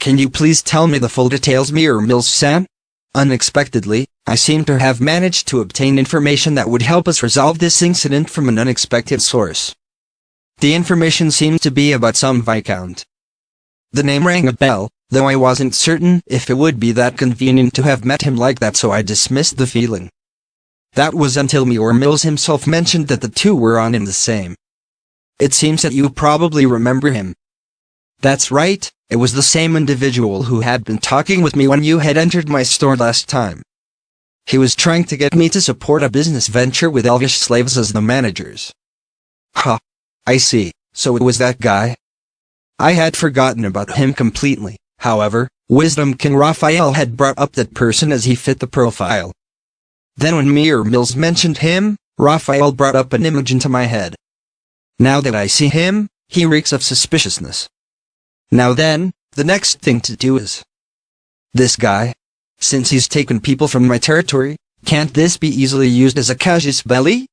Can you please tell me the full details, Mirror Mills-san? Unexpectedly, I seem to have managed to obtain information that would help us resolve this incident from an unexpected source. The information seemed to be about some Viscount. The name rang a bell, though I wasn't certain if it would be that convenient to have met him like that, so I dismissed the feeling. That was until Mirror Mills himself mentioned that the two were on in the same. It seems that you probably remember him. That's right, it was the same individual who had been talking with me when you had entered my store last time. He was trying to get me to support a business venture with elvish slaves as the managers. Huh. I see, so it was that guy? I had forgotten about him completely. However, Wisdom King Raphael had brought up that person as he fit the profile. Then when Mirror Mills mentioned him, Raphael brought up an image into my head. Now that I see him, he reeks of suspiciousness. Now then, the next thing to do is... This guy? Since he's taken people from my territory, can't this be easily used as a casus belli?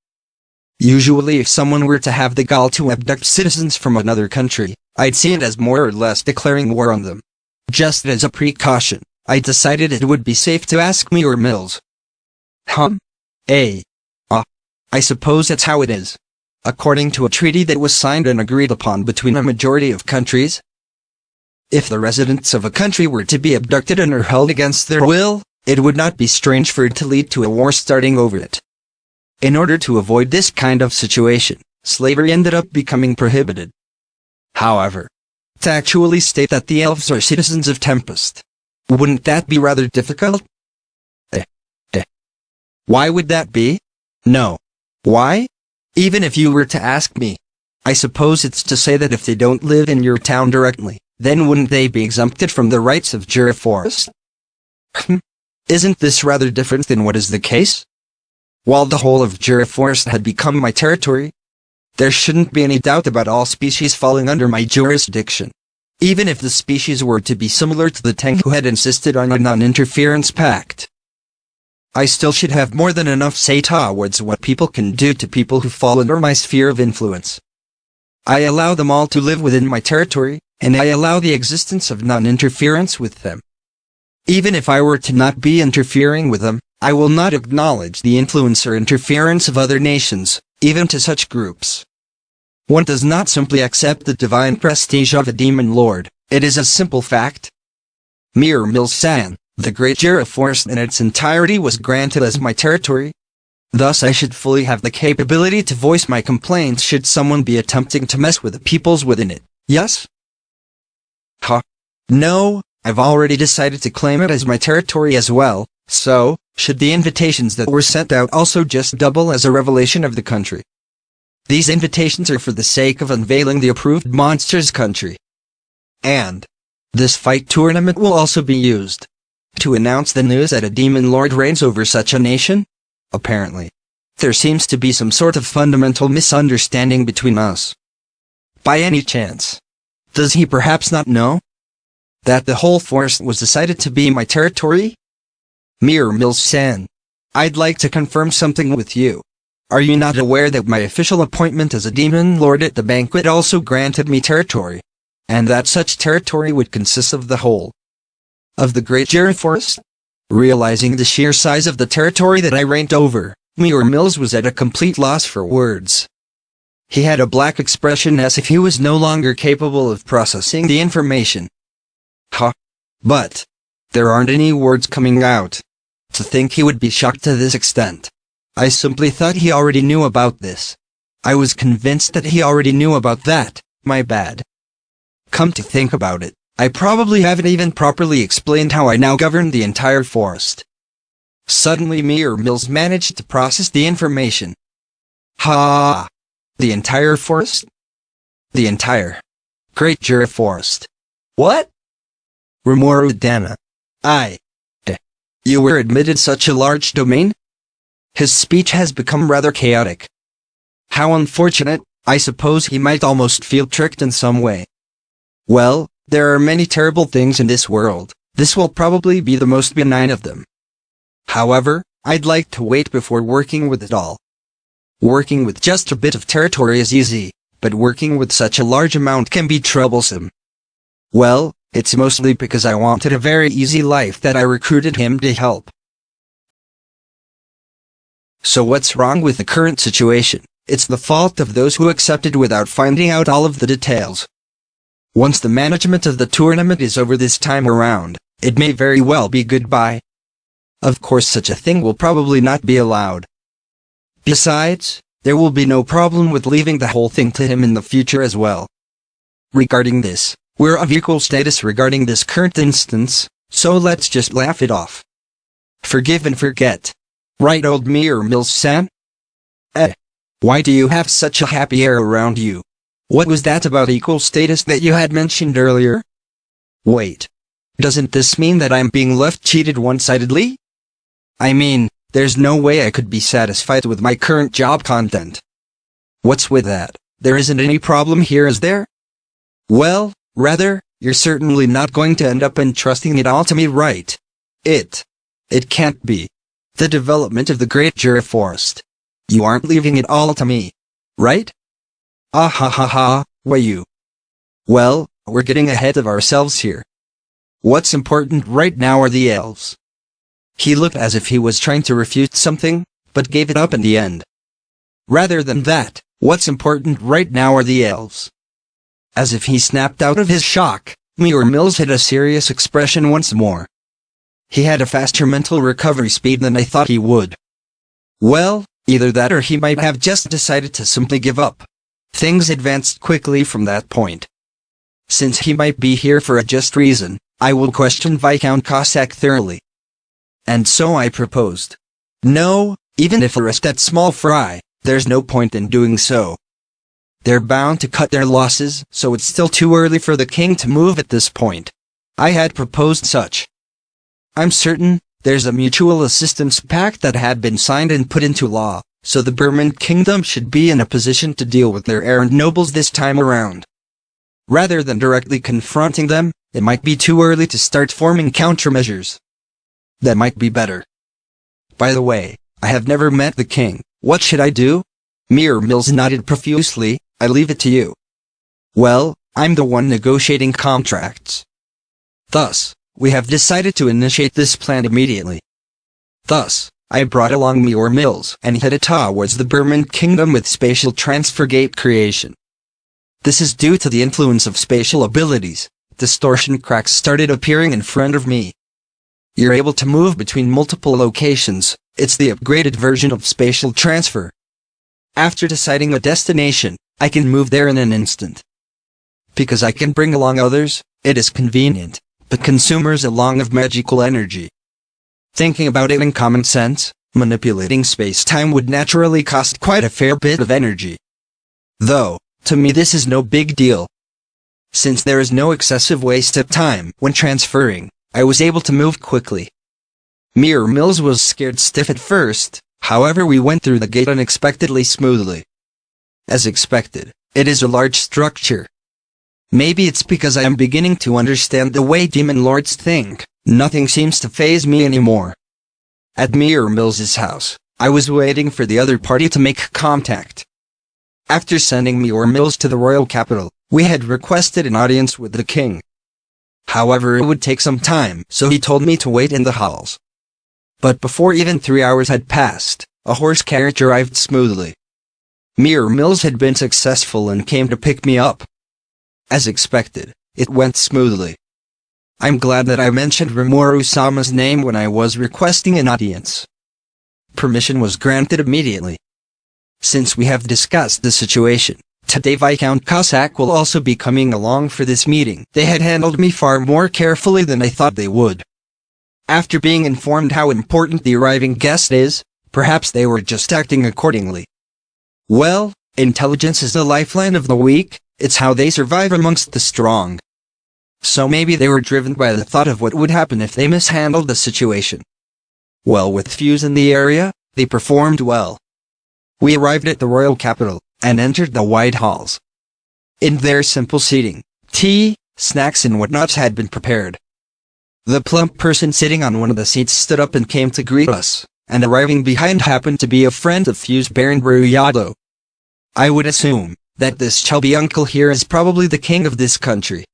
Usually if someone were to have the gall to abduct citizens from another country, I'd see it as more or less declaring war on them. Just as a precaution, I decided it would be safe to ask Mirror Mills. I suppose that's how it is. According to a treaty that was signed and agreed upon between a majority of countries. If the residents of a country were to be abducted and are held against their will, it would not be strange for it to lead to a war starting over it. In order to avoid this kind of situation, slavery ended up becoming prohibited. However, to actually state that the elves are citizens of Tempest, wouldn't that be rather difficult? Why would that be? No. Why? Even if you were to ask me, I suppose it's to say that if they don't live in your town directly, then wouldn't they be exempted from the rights of Jura Forest? Isn't this rather different than what is the case? While the whole of Jura Forest had become my territory, there shouldn't be any doubt about all species falling under my jurisdiction. Even if the species were to be similar to the Tang who had insisted on a non-interference pact. I still should have more than enough say towards what people can do to people who fall under my sphere of influence. I allow them all to live within my territory, and I allow the existence of non-interference with them. Even if I were to not be interfering with them, I will not acknowledge the influence or interference of other nations, even to such groups. One does not simply accept the divine prestige of a demon lord, it is a simple fact. Mirror Mills-san, the Great Jura Forest in its entirety was granted as my territory. Thus I should fully have the capability to voice my complaints should someone be attempting to mess with the peoples within it, yes? No, I've already decided to claim it as my territory as well, so, should the invitations that were sent out also just double as a revelation of the country? These invitations are for the sake of unveiling the approved monsters country. And this fight tournament will also be used to announce the news that a demon lord reigns over such a nation? Apparently, there seems to be some sort of fundamental misunderstanding between us. By any chance, does he perhaps not know that the whole forest was decided to be my territory? Mirror Mills-san, I'd like to confirm something with you. Are you not aware that my official appointment as a demon lord at the banquet also granted me territory? And that such territory would consist of the whole of the Great Jura Forest? Realizing the sheer size of the territory that I reigned over, Mirror Mills was at a complete loss for words. He had a black expression as if he was no longer capable of processing the information. But there aren't any words coming out. To think he would be shocked to this extent. I simply thought he already knew about this. I was convinced that he already knew about that, my bad. Come to think about it, I probably haven't even properly explained how I now govern the entire forest. Suddenly Mirror Mills managed to process the information. The entire forest? The entire Great Jura Forest. What? Rimuru Dana. You were admitted such a large domain? His speech has become rather chaotic. How unfortunate, I suppose he might almost feel tricked in some way. Well, there are many terrible things in this world, this will probably be the most benign of them. However, I'd like to wait before working with it all. Working with just a bit of territory is easy, but working with such a large amount can be troublesome. Well, It's mostly because I wanted a very easy life that I recruited him to help. So what's wrong with the current situation? It's the fault of those who accepted without finding out all of the details. Once the management of the tournament is over this time around, it may very well be goodbye. Of course, such a thing will probably not be allowed. Besides, there will be no problem with leaving the whole thing to him in the future as well. Regarding this, we're of equal status regarding this current instance, so let's just laugh it off. Forgive and forget. Right, old Mayor Mills-san? Why do you have such a happy air around you? What was that about equal status that you had mentioned earlier? Wait. Doesn't this mean that I'm being left cheated one-sidedly? I mean, there's no way I could be satisfied with my current job content. What's with that? There isn't any problem here, is there? Well, rather, you're certainly not going to end up entrusting it all to me, right? It can't be. The development of the Great Jura Forest. You aren't leaving it all to me, right? Ah ha ha ha, why you? Well, we're getting ahead of ourselves here. What's important right now are the elves. He looked as if he was trying to refute something, but gave it up in the end. Rather than that, what's important right now are the elves. As if he snapped out of his shock, Mayor Mills had a serious expression once more. He had a faster mental recovery speed than I thought he would. Well, either that or he might have just decided to simply give up. Things advanced quickly from that point. Since he might be here for a just reason, I will question Viscount Cossack thoroughly. And so I proposed. No, even if arrest that small fry, there's no point in doing so. They're bound to cut their losses, so it's still too early for the king to move at this point. I had proposed such. I'm certain, there's a mutual assistance pact that had been signed and put into law, so the Burman Kingdom should be in a position to deal with their errant nobles this time around. Rather than directly confronting them, it might be too early to start forming countermeasures. That might be better. By the way, I have never met the king. What should I do? Mayor Mills nodded profusely. I leave it to you. Well, I'm the one negotiating contracts. Thus, we have decided to initiate this plan immediately. Thus, I brought along Mayor Mills and headed towards the Burman Kingdom with spatial transfer gate creation. This is due to the influence of spatial abilities. Distortion cracks started appearing in front of me. You're able to move between multiple locations. It's the upgraded version of spatial transfer. After deciding a destination, I can move there in an instant. Because I can bring along others, it is convenient, but consumers a lot of magical energy. Thinking about it in common sense, manipulating space-time would naturally cost quite a fair bit of energy. Though, to me this is no big deal. Since there is no excessive waste of time when transferring, I was able to move quickly. Mayor Mills was scared stiff at first, however we went through the gate unexpectedly smoothly. As expected, it is a large structure. Maybe it's because I am beginning to understand the way demon lords think. Nothing seems to faze me anymore. At Mayor Mills's house, I was waiting for the other party to make contact. After sending Mayor Mills to the royal capital, we had requested an audience with the king. However, it would take some time, so he told me to wait in the halls. But before even 3 hours had passed, a horse carriage arrived smoothly. Mayor Mills had been successful and came to pick me up. As expected, it went smoothly. I'm glad that I mentioned Rimuru-sama's name when I was requesting an audience. Permission was granted immediately. Since we have discussed the situation, today Viscount Cossack will also be coming along for this meeting. They had handled me far more carefully than I thought they would. After being informed how important the arriving guest is, perhaps they were just acting accordingly. Well, intelligence is the lifeline of the weak, it's how they survive amongst the strong. So maybe they were driven by the thought of what would happen if they mishandled the situation. Well, with fews in the area, they performed well. We arrived at the royal capital, and entered the wide halls. In their simple seating, tea, snacks and whatnots had been prepared. The plump person sitting on one of the seats stood up and came to greet us, and arriving behind happened to be a friend of Fuse Baron Bruyado. I would assume that this chubby uncle here is probably the king of this country.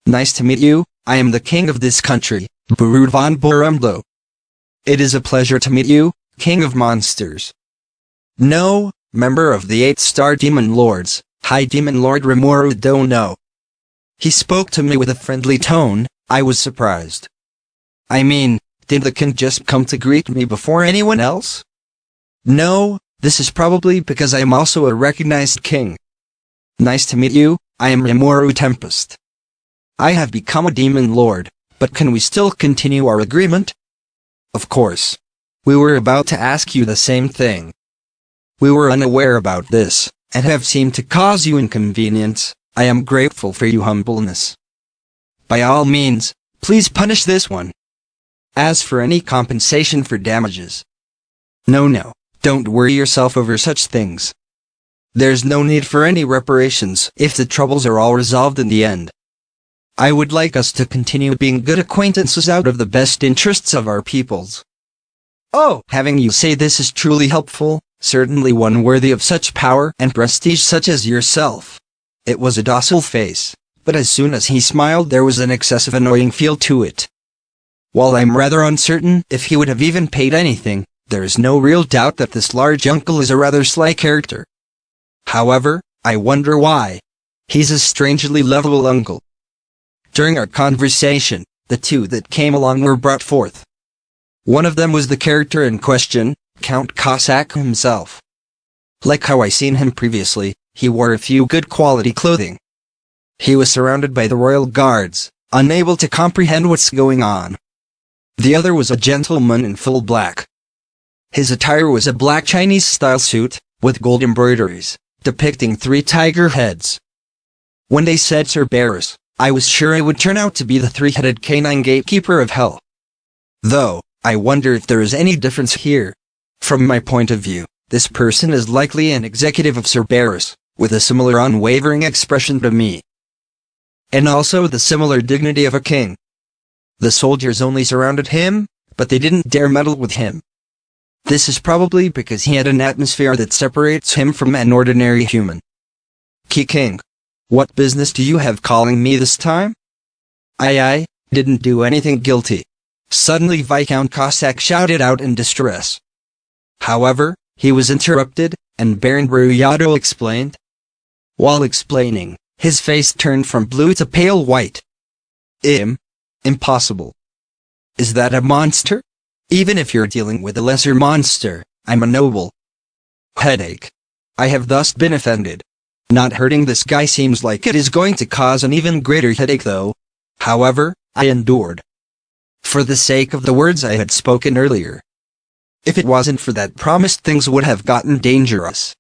Nice to meet you, I am the king of this country, Burud von Borumlo. It is a pleasure to meet you, king of monsters. No, member of the 8-star demon lords, High Demon Lord Rimuru Dono. He spoke to me with a friendly tone. I was surprised. I mean, did the king just come to greet me before anyone else? No, this is probably because I am also a recognized king. Nice to meet you, I am Rimuru Tempest. I have become a demon lord, but can we still continue our agreement? Of course. We were about to ask you the same thing. We were unaware about this, and have seemed to cause you inconvenience. I am grateful for your humbleness. By all means, please punish this one. As for any compensation for damages. No, don't worry yourself over such things. There's no need for any reparations if the troubles are all resolved in the end. I would like us to continue being good acquaintances out of the best interests of our peoples. Oh, having you say this is truly helpful, certainly one worthy of such power and prestige such as yourself. It was a docile face, but as soon as he smiled there was an excessive annoying feel to it. While I'm rather uncertain if he would have even paid anything, there is no real doubt that this large uncle is a rather sly character. However, I wonder why. He's a strangely lovable uncle. During our conversation, the two that came along were brought forth. One of them was the character in question, Count Cossack himself. Like how I seen him previously, he wore a few good quality clothing. He was surrounded by the royal guards, unable to comprehend what's going on. The other was a gentleman in full black. His attire was a black Chinese-style suit, with gold embroideries, depicting 3 tiger heads. When they said Cerberus, I was sure it would turn out to be the 3-headed canine gatekeeper of hell. Though, I wonder if there is any difference here. From my point of view, this person is likely an executive of Cerberus, with a similar unwavering expression to me. And also the similar dignity of a king. The soldiers only surrounded him, but they didn't dare meddle with him. This is probably because he had an atmosphere that separates him from an ordinary human. King, what business do you have calling me this time? I didn't do anything guilty. Suddenly Viscount Cossack shouted out in distress. However, he was interrupted, and Baron Bruyado explained. While explaining, his face turned from blue to pale white. Impossible. Is that a monster? Even if you're dealing with a lesser monster, I'm a noble. Headache. I have thus been offended. Not hurting this guy seems like it is going to cause an even greater headache though. However, I endured. For the sake of the words I had spoken earlier. If it wasn't for that promise, things would have gotten dangerous.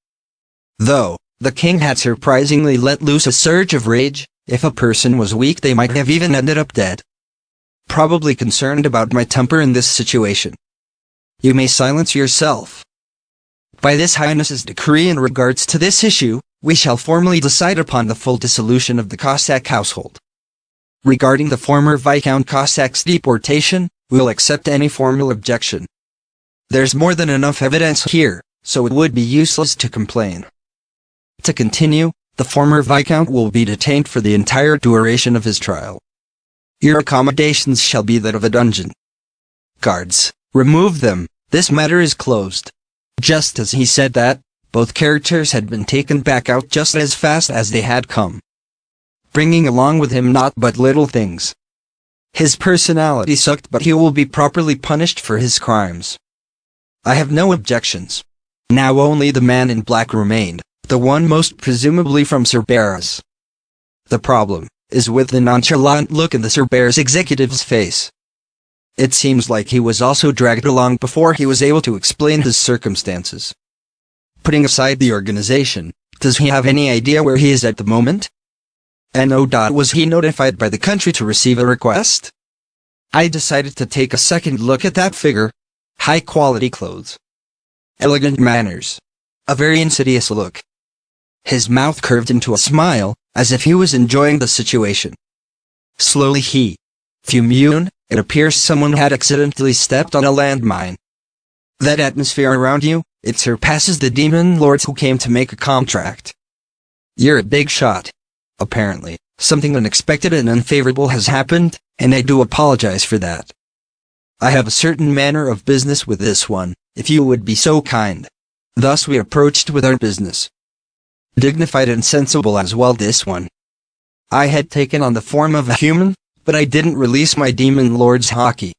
Though, the king had surprisingly let loose a surge of rage. If a person was weak, they might have even ended up dead. Probably concerned about my temper in this situation. You may silence yourself. By this Highness's decree in regards to this issue, we shall formally decide upon the full dissolution of the Cossack household. Regarding the former Viscount Cossack's deportation, we'll accept any formal objection. There's more than enough evidence here, so it would be useless to complain. To continue, the former Viscount will be detained for the entire duration of his trial. Your accommodations shall be that of a dungeon. Guards, remove them, this matter is closed. Just as he said that, both characters had been taken back out just as fast as they had come. Bringing along with him not but little things. His personality sucked, but he will be properly punished for his crimes. I have no objections. Now only the man in black remained, the one most presumably from Cerberus. The problem is with the nonchalant look in the Cerberus executive's face. It seems like he was also dragged along before he was able to explain his circumstances. Putting aside the organization, does he have any idea where he is at the moment? And was he notified by the country to receive a request? I decided to take a second look at that figure. High quality clothes. Elegant manners. A very insidious look. His mouth curved into a smile, as if he was enjoying the situation. Slowly fumed. It appears someone had accidentally stepped on a landmine. That atmosphere around you, it surpasses the demon lords who came to make a contract. You're a big shot. Apparently, something unexpected and unfavorable has happened, and I do apologize for that. I have a certain manner of business with this one, if you would be so kind. Thus we approached with our business. Dignified and sensible as well this one. I had taken on the form of a human, but I didn't release my demon lord's haki.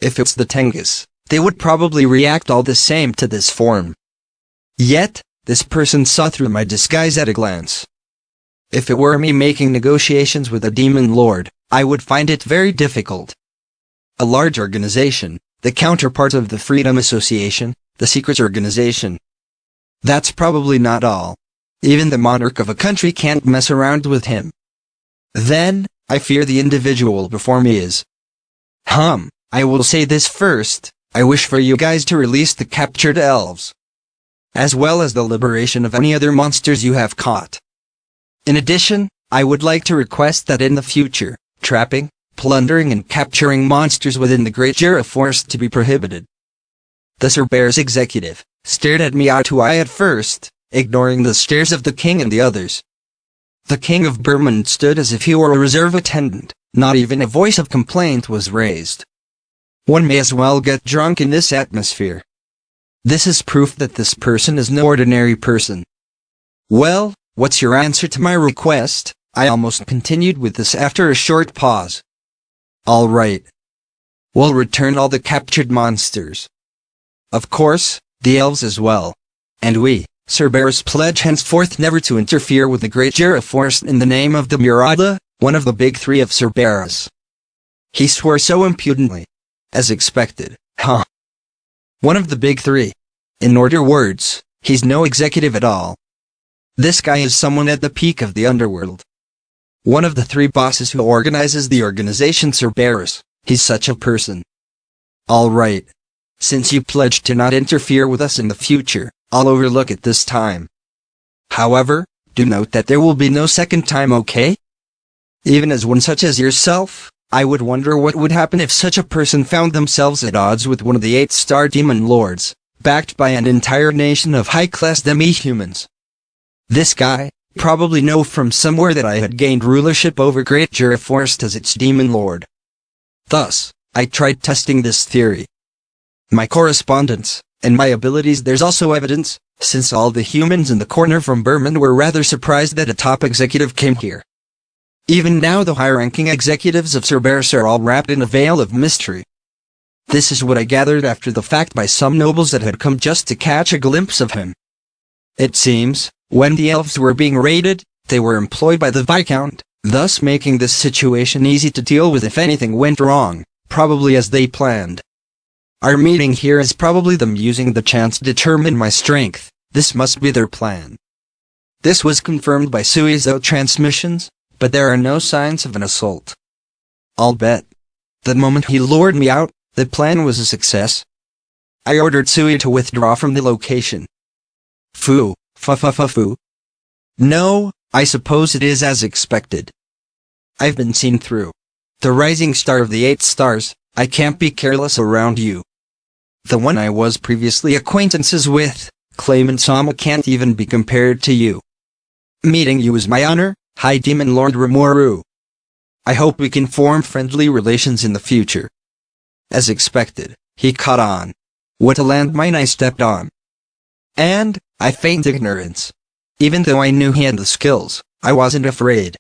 If it's the Tengus, they would probably react all the same to this form. Yet, this person saw through my disguise at a glance. If it were me making negotiations with a demon lord, I would find it very difficult. A large organization, the counterpart of the Freedom Association, the secret organization. That's probably not all. Even the monarch of a country can't mess around with him. Then, I fear the individual before me is. I will say this first, I wish for you guys to release the captured elves, as well as the liberation of any other monsters you have caught. In addition, I would like to request that in the future, trapping, plundering and capturing monsters within the Great Jira Forest to be prohibited. The Cerberus executive stared at me eye to eye at first, ignoring the stares of the king and the others. The king of Burman stood as if he were a reserve attendant, not even a voice of complaint was raised. One may as well get drunk in this atmosphere. This is proof that this person is no ordinary person. Well, what's your answer to my request? I almost continued with this after a short pause. All right. We'll return all the captured monsters. Of course, the elves as well. And we, Cerberus, pledge henceforth never to interfere with the Great Jira Forest in the name of the Murada, one of the big three of Cerberus. He swore so impudently. As expected, One of the big three. In other words, he's no executive at all. This guy is someone at the peak of the underworld. One of the three bosses who organizes the organization Cerberus. He's such a person. All right. Since you pledged to not interfere with us in the future, I'll overlook it this time. However, do note that there will be no second time, okay? Even as one such as yourself, I would wonder what would happen if such a person found themselves at odds with one of the 8-star demon lords, backed by an entire nation of high-class demi-humans. This guy probably know from somewhere that I had gained rulership over Great Jira Forest as its demon lord. Thus, I tried testing this theory. My correspondence, and my abilities. There's also evidence, since all the humans in the corner from Burman were rather surprised that a top executive came here. Even now the high-ranking executives of Cerberus are all wrapped in a veil of mystery. This is what I gathered after the fact by some nobles that had come just to catch a glimpse of him. It seems, when the elves were being raided, they were employed by the Viscount, thus making this situation easy to deal with if anything went wrong, probably as they planned. Our meeting here is probably them using the chance to determine my strength. This must be their plan. This was confirmed by Suizo transmissions, but there are no signs of an assault. I'll bet. The moment he lured me out, the plan was a success. I ordered Sui to withdraw from the location. Foo. No, I suppose it is as expected. I've been seen through. The rising star of the 8 stars, I can't be careless around you. The one I was previously acquaintances with, Clayman Sama, can't even be compared to you. Meeting you is my honor, High Demon Lord Rimuru. I hope we can form friendly relations in the future. As expected, he caught on. What a landmine I stepped on. And, I feigned ignorance. Even though I knew he had the skills, I wasn't afraid.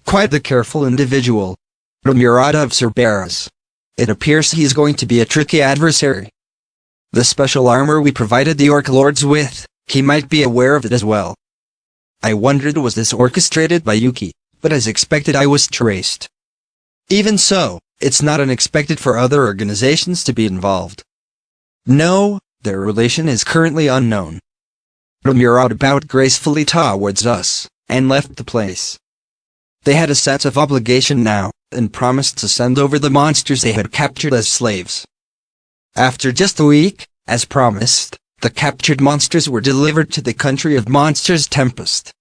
Quite the careful individual. The Murada of Cerberus. It appears he's going to be a tricky adversary. The special armor we provided the Orc Lords with, he might be aware of it as well. I wondered, was this orchestrated by Yuki, but as expected I was traced. Even so, it's not unexpected for other organizations to be involved. No, their relation is currently unknown. The Murad bowed gracefully towards us, and left the place. They had a sense of obligation now, and promised to send over the monsters they had captured as slaves. After just a week, as promised, the captured monsters were delivered to the country of Monsters Tempest.